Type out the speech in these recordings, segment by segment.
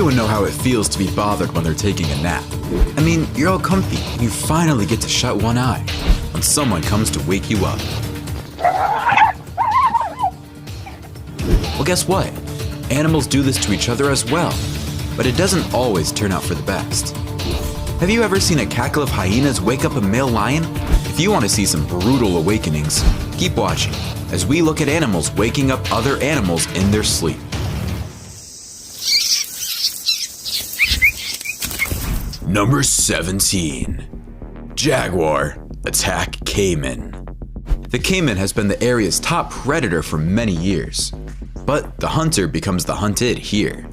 everyone know how it feels to be bothered when they're taking a nap. I mean, you're all comfy and you finally get to shut one eye when someone comes to wake you up. Well, guess what? Animals do this to each other as well, but it doesn't always turn out for the best. Have you ever seen a cackle of hyenas wake up a male lion? If you want to see some brutal awakenings, keep watching as we look at animals waking up other animals in their sleep. Number 17. Jaguar attack caiman. The caiman has been the area's top predator for many years, but the hunter becomes the hunted here.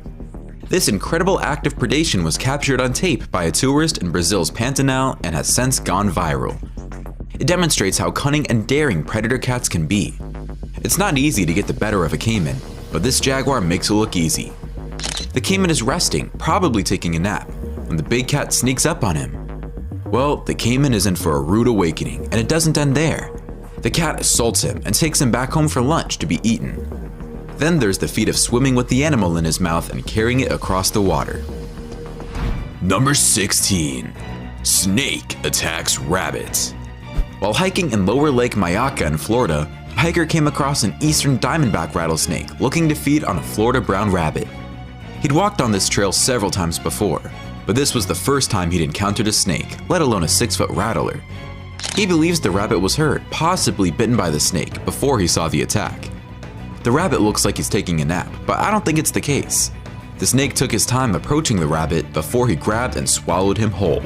This incredible act of predation was captured on tape by a tourist in Brazil's Pantanal and has since gone viral. It demonstrates how cunning and daring predator cats can be. It's not easy to get the better of a caiman, but this jaguar makes it look easy. The caiman is resting, probably taking a nap, when the big cat sneaks up on him. Well, the caiman is in for a rude awakening, and it doesn't end there. The cat assaults him and takes him back home for lunch to be eaten. Then there's the feat of swimming with the animal in his mouth and carrying it across the water. Number 16. Snake attacks rabbit. While hiking in Lower Lake Mayaca in Florida, a hiker came across an eastern diamondback rattlesnake looking to feed on a Florida brown rabbit. He'd walked on this trail several times before, but this was the first time he'd encountered a snake, let alone a 6-foot rattler. He believes the rabbit was hurt, possibly bitten by the snake, before he saw the attack. The rabbit looks like he's taking a nap, but I don't think it's the case. The snake took his time approaching the rabbit before he grabbed and swallowed him whole.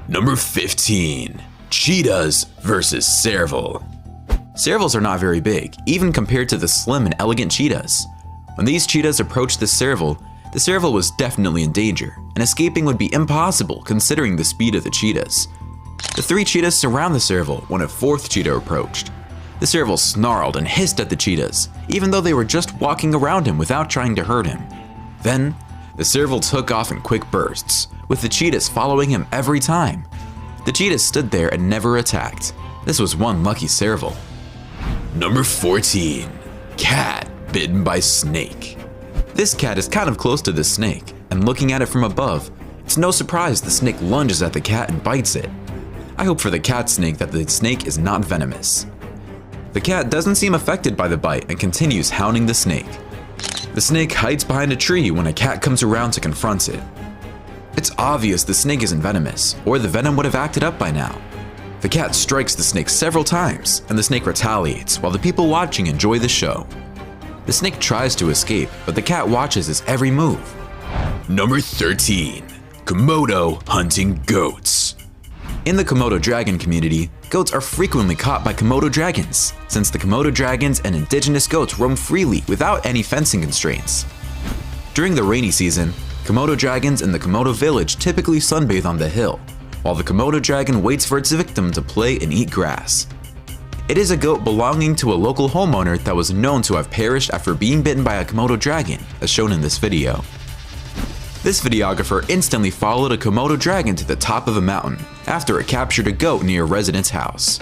Number 15. Cheetahs versus serval. Servals are not very big, even compared to the slim and elegant cheetahs. When these cheetahs approached the serval was definitely in danger, and escaping would be impossible considering the speed of the cheetahs. The 3 cheetahs surround the serval when a 4th cheetah approached. The serval snarled and hissed at the cheetahs, even though they were just walking around him without trying to hurt him. Then, the serval took off in quick bursts, with the cheetahs following him every time. The cheetahs stood there and never attacked. This was one lucky serval. Number 14. Cat bitten by snake. This cat is kind of close to the snake, and looking at it from above, it's no surprise the snake lunges at the cat and bites it. I hope for the cat snake that the snake is not venomous. The cat doesn't seem affected by the bite and continues hounding the snake. The snake hides behind a tree when a cat comes around to confront it. It's obvious the snake isn't venomous, or the venom would have acted up by now. The cat strikes the snake several times, and the snake retaliates while the people watching enjoy the show. The snake tries to escape, but the cat watches his every move. Number 13. Komodo hunting goats. In the Komodo dragon community, goats are frequently caught by Komodo dragons, since the Komodo dragons and indigenous goats roam freely without any fencing constraints. During the rainy season, Komodo dragons in the Komodo village typically sunbathe on the hill, while the Komodo dragon waits for its victim to play and eat grass. It is a goat belonging to a local homeowner that was known to have perished after being bitten by a Komodo dragon, as shown in this video. This videographer instantly followed a Komodo dragon to the top of a mountain after it captured a goat near a resident's house.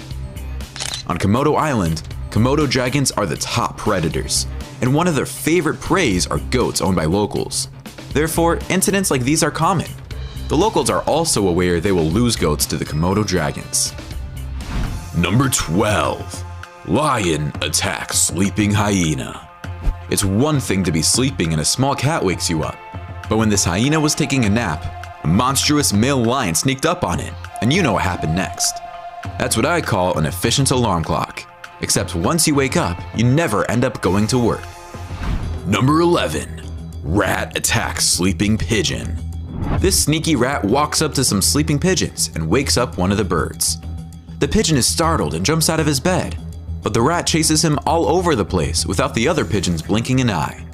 On Komodo Island, Komodo dragons are the top predators, and one of their favorite preys are goats owned by locals. Therefore, incidents like these are common. The locals are also aware they will lose goats to the Komodo dragons. Number 12. Lion attacks sleeping hyena. It's one thing to be sleeping and a small cat wakes you up, but when this hyena was taking a nap, a monstrous male lion sneaked up on it, and you know what happened next. That's what I call an efficient alarm clock, except once you wake up, you never end up going to work. Number 11. Rat attacks sleeping pigeon. This sneaky rat walks up to some sleeping pigeons and wakes up one of the birds. The pigeon is startled and jumps out of his bed, but the rat chases him all over the place without the other pigeons blinking an eye.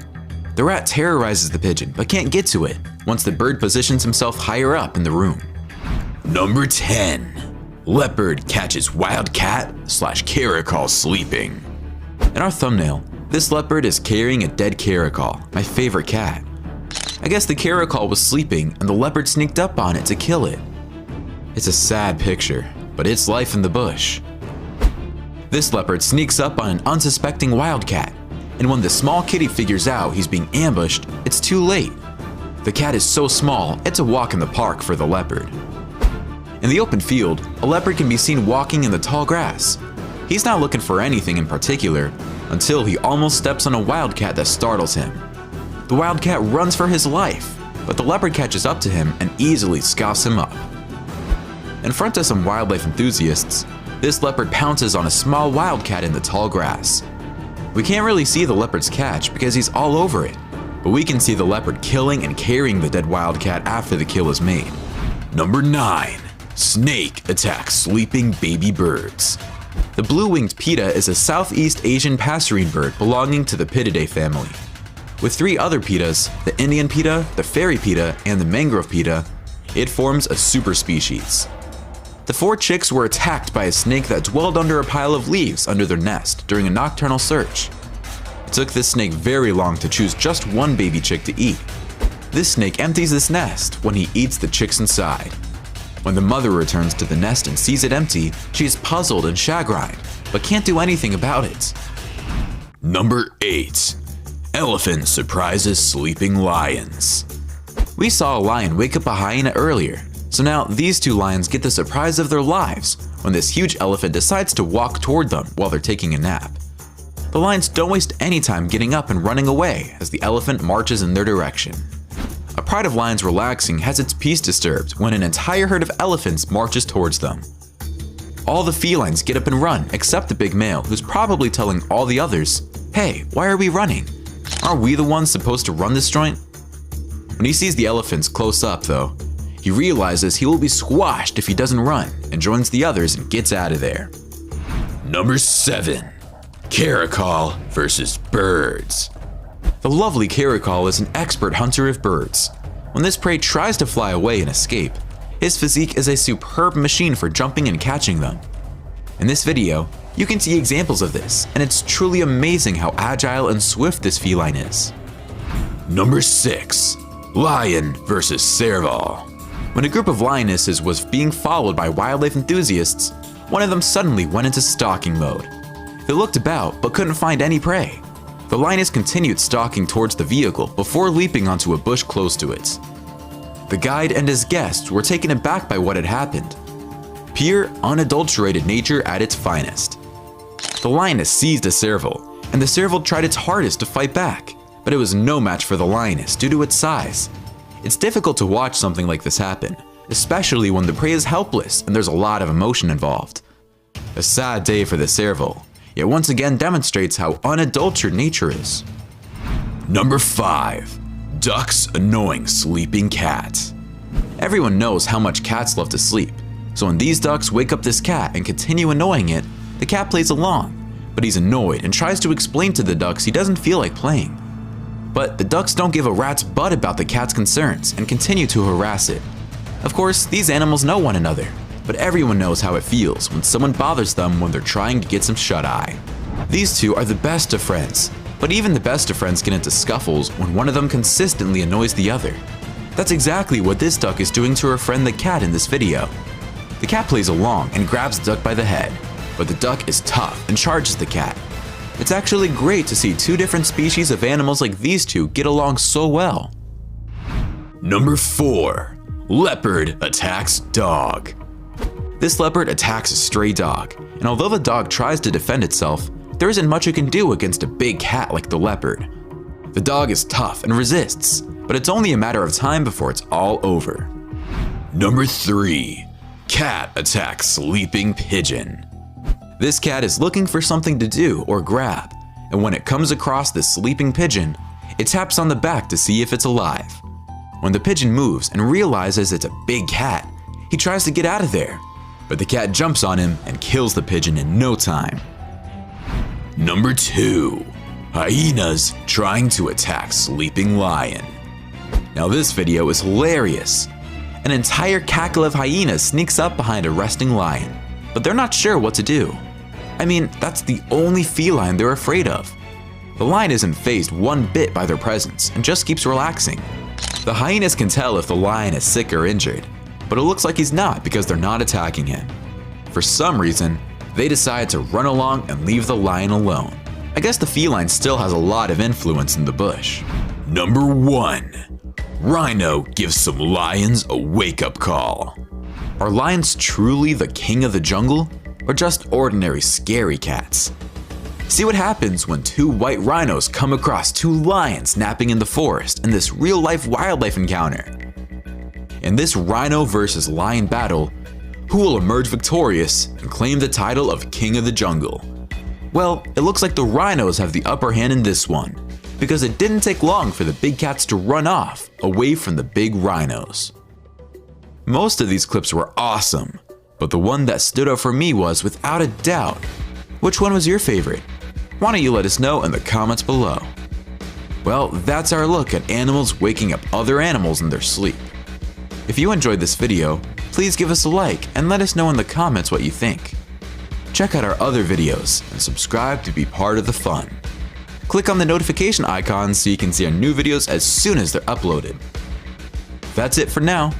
The rat terrorizes the pigeon but can't get to it once the bird positions himself higher up in the room. Number 10. Leopard catches wild cat/caracal sleeping. In our thumbnail, this leopard is carrying a dead caracal, my favorite cat. I guess the caracal was sleeping and the leopard sneaked up on it to kill it. It's a sad picture, but it's life in the bush. This leopard sneaks up on an unsuspecting wildcat, and when the small kitty figures out he's being ambushed, it's too late. The cat is so small, it's a walk in the park for the leopard. In the open field, a leopard can be seen walking in the tall grass. He's not looking for anything in particular until he almost steps on a wildcat that startles him. The wildcat runs for his life, but the leopard catches up to him and easily scoffs him up. In front of some wildlife enthusiasts, this leopard pounces on a small wildcat in the tall grass. We can't really see the leopard's catch because he's all over it, but we can see the leopard killing and carrying the dead wildcat after the kill is made. Number 9. Snake attacks sleeping baby birds. The blue-winged pita is a Southeast Asian passerine bird belonging to the Pitidae family. With 3 other pitas, the Indian pita, the fairy pita, and the mangrove pita, it forms a superspecies. The 4 chicks were attacked by a snake that dwelled under a pile of leaves under their nest during a nocturnal search. It took this snake very long to choose just one baby chick to eat. This snake empties this nest when he eats the chicks inside. When the mother returns to the nest and sees it empty, she is puzzled and chagrined, but can't do anything about it. Number 8. Elephant surprises sleeping lions. We saw a lion wake up a hyena earlier, so now these 2 lions get the surprise of their lives when this huge elephant decides to walk toward them while they're taking a nap. The lions don't waste any time getting up and running away as the elephant marches in their direction. A pride of lions relaxing has its peace disturbed when an entire herd of elephants marches towards them. All the felines get up and run except the big male, who's probably telling all the others, "Hey, why are we running? Aren't we the ones supposed to run this joint?" When he sees the elephants close up though, he realizes he will be squashed if he doesn't run and joins the others and gets out of there. Number 7. Caracal versus birds. The lovely caracal is an expert hunter of birds. When this prey tries to fly away and escape, his physique is a superb machine for jumping and catching them. In this video, you can see examples of this, and it's truly amazing how agile and swift this feline is. Number 6. Lion versus serval. When a group of lionesses was being followed by wildlife enthusiasts, one of them suddenly went into stalking mode. They looked about but couldn't find any prey. The lioness continued stalking towards the vehicle before leaping onto a bush close to it. The guide and his guests were taken aback by what had happened. Pure, unadulterated nature at its finest. The lioness seized a serval, and the serval tried its hardest to fight back, but it was no match for the lioness due to its size. It's difficult to watch something like this happen, especially when the prey is helpless and there's a lot of emotion involved. A sad day for the serval, yet once again demonstrates how unadulterated nature is. Number 5. Ducks annoying sleeping cat. Everyone knows how much cats love to sleep, so when these ducks wake up this cat and continue annoying it, the cat plays along, but he's annoyed and tries to explain to the ducks he doesn't feel like playing. But the ducks don't give a rat's butt about the cat's concerns and continue to harass it. Of course, these animals know one another, but everyone knows how it feels when someone bothers them when they're trying to get some shut-eye. These 2 are the best of friends, but even the best of friends get into scuffles when one of them consistently annoys the other. That's exactly what this duck is doing to her friend the cat in this video. The cat plays along and grabs the duck by the head, but the duck is tough and charges the cat. It's actually great to see 2 different species of animals like these 2 get along so well. Number 4. Leopard attacks dog. This leopard attacks a stray dog, and although the dog tries to defend itself, there isn't much it can do against a big cat like the leopard. The dog is tough and resists, but it's only a matter of time before it's all over. Number 3. Cat attacks sleeping pigeon. This cat is looking for something to do or grab, and when it comes across this sleeping pigeon, it taps on the back to see if it's alive. When the pigeon moves and realizes it's a big cat, he tries to get out of there, but the cat jumps on him and kills the pigeon in no time. Number 2. Hyenas trying to attack sleeping lion. Now this video is hilarious. An entire cackle of hyenas sneaks up behind a resting lion, but they're not sure what to do. I mean, that's the only feline they're afraid of. The lion isn't fazed one bit by their presence and just keeps relaxing. The hyenas can tell if the lion is sick or injured, but it looks like he's not because they're not attacking him. For some reason, they decide to run along and leave the lion alone. I guess the feline still has a lot of influence in the bush. Number 1. Rhino gives some lions a wake-up call. Are lions truly the king of the jungle, or just ordinary scary cats? See what happens when two white rhinos come across two lions napping in the forest in this real-life wildlife encounter. In this rhino versus lion battle, who will emerge victorious and claim the title of king of the jungle? Well, it looks like the rhinos have the upper hand in this one, because it didn't take long for the big cats to run off away from the big rhinos. Most of these clips were awesome, but the one that stood out for me was, without a doubt, which one was your favorite? Why don't you let us know in the comments below? Well, that's our look at animals waking up other animals in their sleep. If you enjoyed this video, please give us a like and let us know in the comments what you think. Check out our other videos and subscribe to be part of the fun. Click on the notification icon so you can see our new videos as soon as they're uploaded. That's it for now.